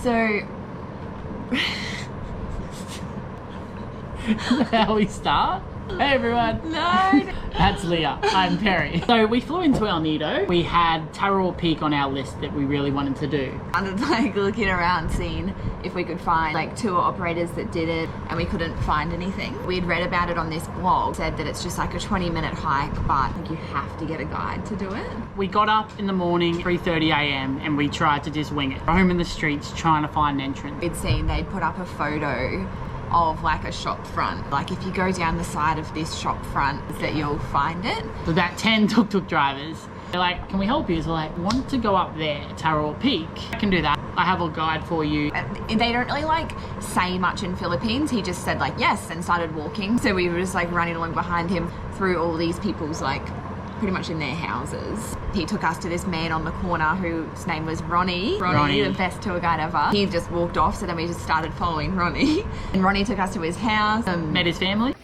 So How we start? Hey everyone. no. That's Leah. I'm Perry. So we flew into El Nido. We had Taraw Peak on our list that we really wanted to do. I was like looking around, seeing if we could find like tour operators that did it, and we couldn't find anything. We'd read about it on this blog, said that it's just like a 20-minute hike, but I think you have to get a guide to do it. We got up in the morning, 3:30 a.m. and we tried to just wing it. Roam in the streets trying to find an entrance. We'd seen they'd put up a photo of like a shop front. Like if you go down the side of this shop front, that you'll find it. So about 10 tuk-tuk drivers. They're like, can we help you? So we're like, want to go up there, Taraw Peak? I can do that. I have a guide for you. They don't really like say much in Philippines. He just said like, yes, and started walking. So we were just like running along behind him through all these people's like, pretty much in their houses. He took us to this man on the corner whose name was Ronnie. Ronnie, the best tour guide ever. He just walked off, so then we just started following Ronnie. And Ronnie took us to his house. Met his family.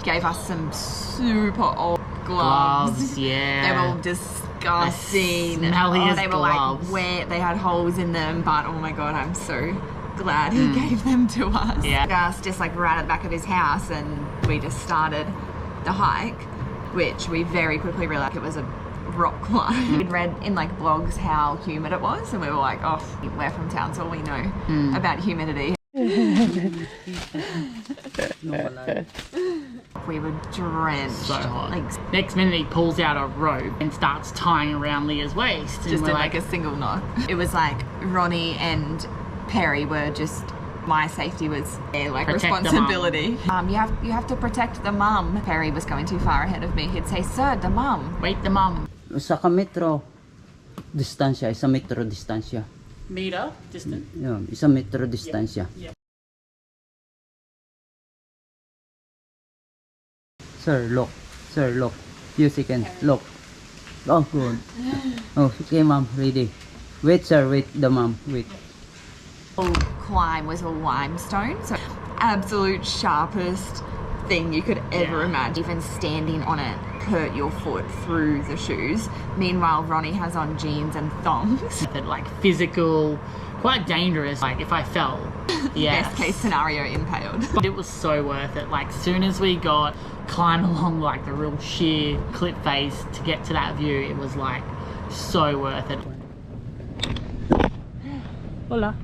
Gave us some super old gloves. Yeah. They were all disgusting. The smelliest they were gloves. like wet, they had holes in them, but oh my god, I'm so glad he gave them to us. Yeah. Us just like right at the back of his house, and we just started the hike, which we very quickly realized it was a rock climb. We'd read in like blogs how humid it was, and we were like, oh, we're from town, so we know about humidity. We were drenched. So hot. Like, next minute he pulls out a rope and starts tying around Leah's waist. And just we're in like a single knot. It was like Ronnie and Perry were just, my safety was their like Protect responsibility. You have to protect the mum. Perry was going too far ahead of me. He'd say, sir, the mum. wait the mum. Sa metro distansya, isa metro distansya. Meter distant. Yun, isa metro distansya. Yeah. Sir, look. Sir, look. Few seconds. Look. Oh, good. Oh, okay, ma'am. Ready. Wait, sir. Wait, the ma'am. Wait. The whole climb was a limestone, so absolute sharpest thing you could ever imagine. Even standing on it hurt your foot through the shoes. Meanwhile, Ronnie has on jeans and thongs. That like physical, quite dangerous. Like if I fell, yeah. Best case scenario, impaled. But it was so worth it. Like soon as we got climb along like the real sheer cliff face to get to that view, it was like so worth it. Hola.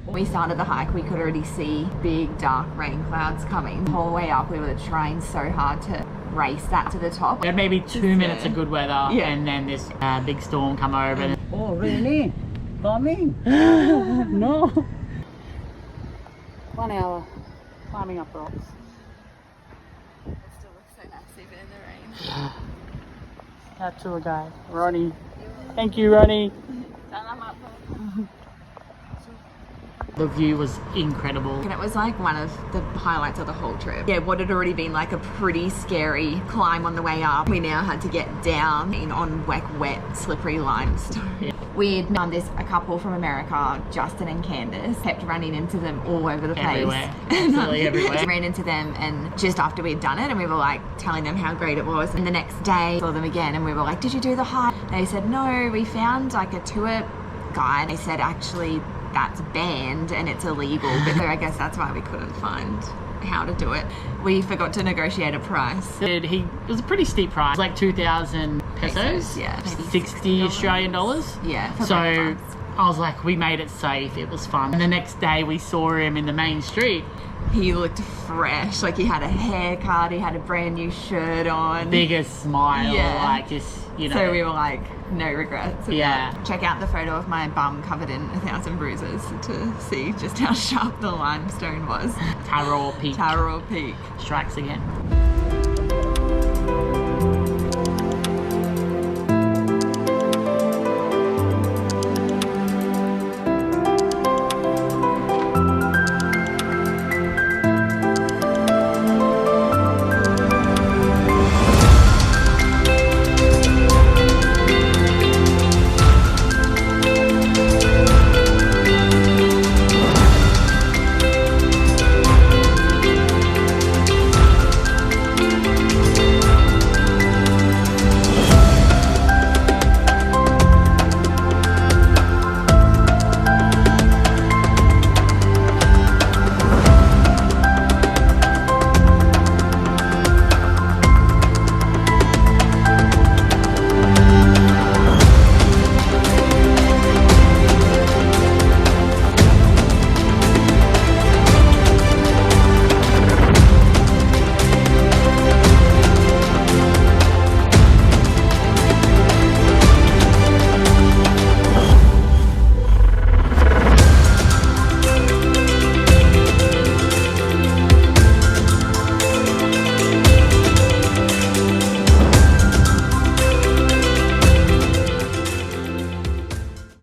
We started the hike, we could already see big dark rain clouds coming. The whole way up we were trying so hard to race that to the top. We had maybe 2 minutes of good weather and then this big storm come over. And Oh, really? Coming? no. 1 hour climbing up rocks. It still looks so nice even in the rain. Our tour guide, Ronnie. Thank you, Ronnie. The view was incredible. And it was like one of the highlights of the whole trip. Yeah, what had already been like a pretty scary climb on the way up, we now had to get down on like wet, slippery limestone. Yeah. We'd found a couple from America, Justin and Candace, kept running into them all over the place. Everywhere, absolutely everywhere. We ran into them, and just after we'd done it, and we were like telling them how great it was, and the next day saw them again, and we were like, did you do the hike? They said, no, we found like a tour guide. They said, actually, that's banned and it's illegal, but so I guess that's why we couldn't find how to do it. We forgot to negotiate a price. It was a pretty steep price, like 2,000 pesos, yeah, maybe 60 Australian dollars. Yeah, for so breakfast. I was like, we made it safe, it was fun. And the next day we saw him in the main street. He looked fresh, like he had a haircut, he had a brand new shirt on. Biggest smile, Yeah. like just, you know. So we were like, no regrets. Yeah. Check out the photo of my bum covered in 1,000 bruises to see just how sharp the limestone was. Taraw Peak Taraw Peak. strikes again.